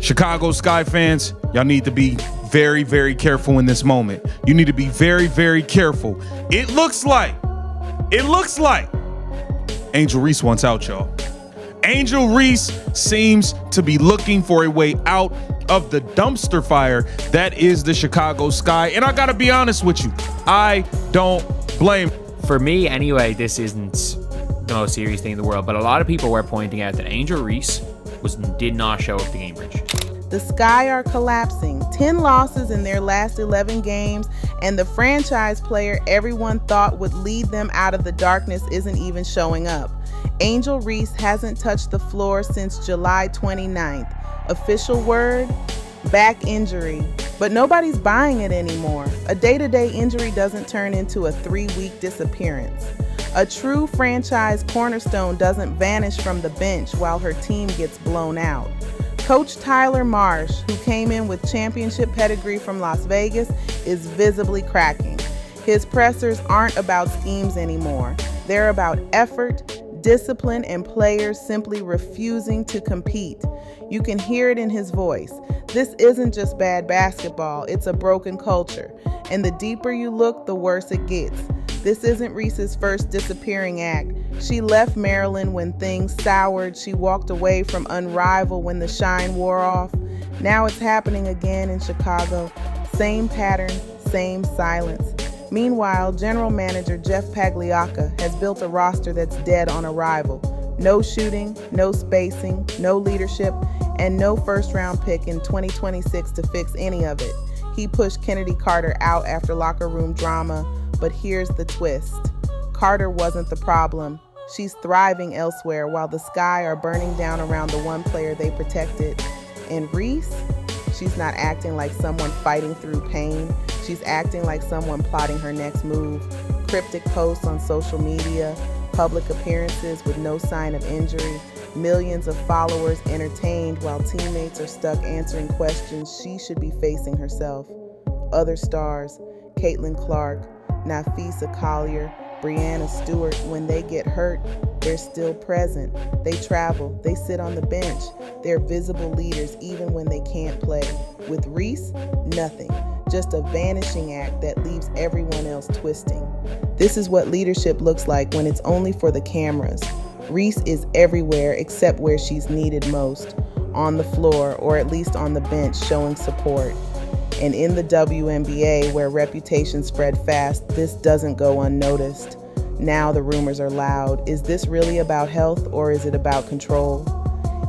Chicago Sky fans, y'all need to be very, very careful in this moment. You need to be very, very careful. It looks like Angel Reese wants out, y'all. Angel Reese seems to be looking for a way out of the dumpster fire that is the Chicago Sky. And I got to be honest with you, I don't blame. For me, anyway, this isn't the most serious thing in the world, but a lot of people were pointing out that Angel Reese did not show up to Cambridge. The Sky are collapsing. 10 losses in their last 11 games, and the franchise player everyone thought would lead them out of the darkness isn't even showing up. Angel Reese hasn't touched the floor since July 29th. Official word? Back injury. But nobody's buying it anymore. A day-to-day injury doesn't turn into a 3-week disappearance. A true franchise cornerstone doesn't vanish from the bench while her team gets blown out. Coach Tyler Marsh, who came in with championship pedigree from Las Vegas, is visibly cracking. His pressers aren't about schemes anymore. They're about effort, discipline, and players simply refusing to compete. You can hear it in his voice. This isn't just bad basketball, it's a broken culture. And the deeper you look, the worse it gets. This isn't Reese's first disappearing act. She left Maryland when things soured. She walked away from Unrivaled when the shine wore off. Now it's happening again in Chicago. Same pattern, same silence. Meanwhile, general manager Jeff Pagliocca has built a roster that's dead on arrival. No shooting, no spacing, no leadership, and no first-round pick in 2026 to fix any of it. He pushed Kennedy Carter out after locker room drama, but here's the twist. Carter wasn't the problem. She's thriving elsewhere while the Sky are burning down around the one player they protected. And Reese? She's not acting like someone fighting through pain. She's acting like someone plotting her next move. Cryptic posts on social media, public appearances with no sign of injury, millions of followers entertained while teammates are stuck answering questions she should be facing herself. Other stars, Caitlin Clark, Nafisa Collier, Brianna Stewart, when they get hurt, they're still present. They travel, they sit on the bench. They're visible leaders even when they can't play. With Reese, nothing. Just a vanishing act that leaves everyone else twisting. This is what leadership looks like when it's only for the cameras. Reese is everywhere except where she's needed most, on the floor or at least on the bench showing support. And in the WNBA, where reputations spread fast, this doesn't go unnoticed. Now the rumors are loud. Is this really about health or is it about control?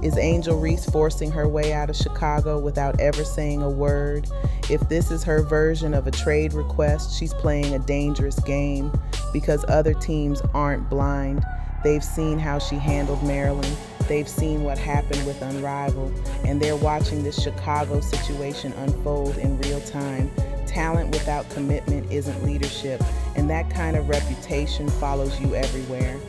Is Angel Reese forcing her way out of Chicago without ever saying a word? If this is her version of a trade request, she's playing a dangerous game because other teams aren't blind. They've seen how she handled Maryland. They've seen what happened with Unrivaled, and they're watching this Chicago situation unfold in real time. Talent without commitment isn't leadership, and that kind of reputation follows you everywhere.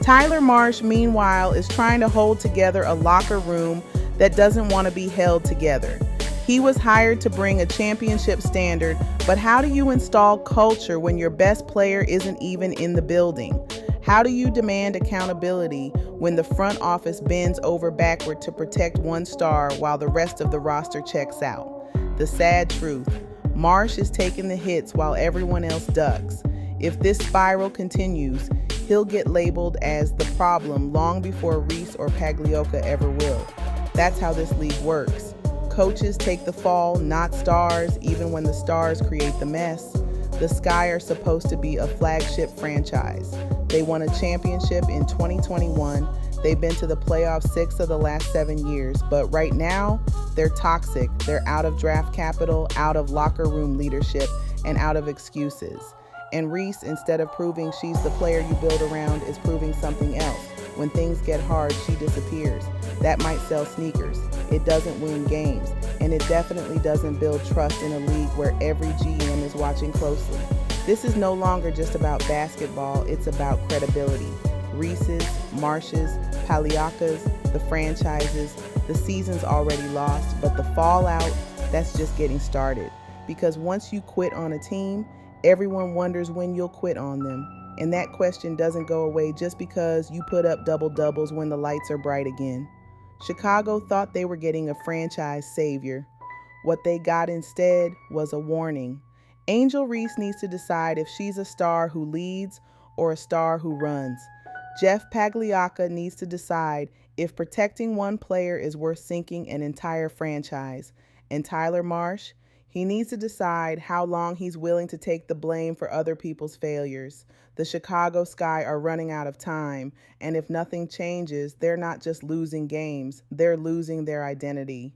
Tyler Marsh, meanwhile, is trying to hold together a locker room that doesn't want to be held together. He was hired to bring a championship standard, but how do you install culture when your best player isn't even in the building? How do you demand accountability when the front office bends over backward to protect one star while the rest of the roster checks out? The sad truth, Marsh is taking the hits while everyone else ducks. If this spiral continues, he'll get labeled as the problem long before Reese or Pagliocca ever will. That's how this league works. Coaches take the fall, not stars, even when the stars create the mess. The Sky are supposed to be a flagship franchise. They won a championship in 2021. They've been to the playoffs 6 of the last 7 years, but right now, they're toxic. They're out of draft capital, out of locker room leadership, and out of excuses. And Reese, instead of proving she's the player you build around, is proving something else. When things get hard, she disappears. That might sell sneakers. It doesn't win games. And it definitely doesn't build trust in a league where every GM is watching closely. This is no longer just about basketball, it's about credibility. Reese's, Marsh's, Pagliocca's, the franchises, the season's already lost, but the fallout, that's just getting started. Because once you quit on a team, everyone wonders when you'll quit on them. And that question doesn't go away just because you put up double-doubles when the lights are bright again. Chicago thought they were getting a franchise savior. What they got instead was a warning. Angel Reese needs to decide if she's a star who leads or a star who runs. Jeff Pagliacca needs to decide if protecting one player is worth sinking an entire franchise. And Tyler Marsh, he needs to decide how long he's willing to take the blame for other people's failures. The Chicago Sky are running out of time, and if nothing changes, they're not just losing games, they're losing their identity.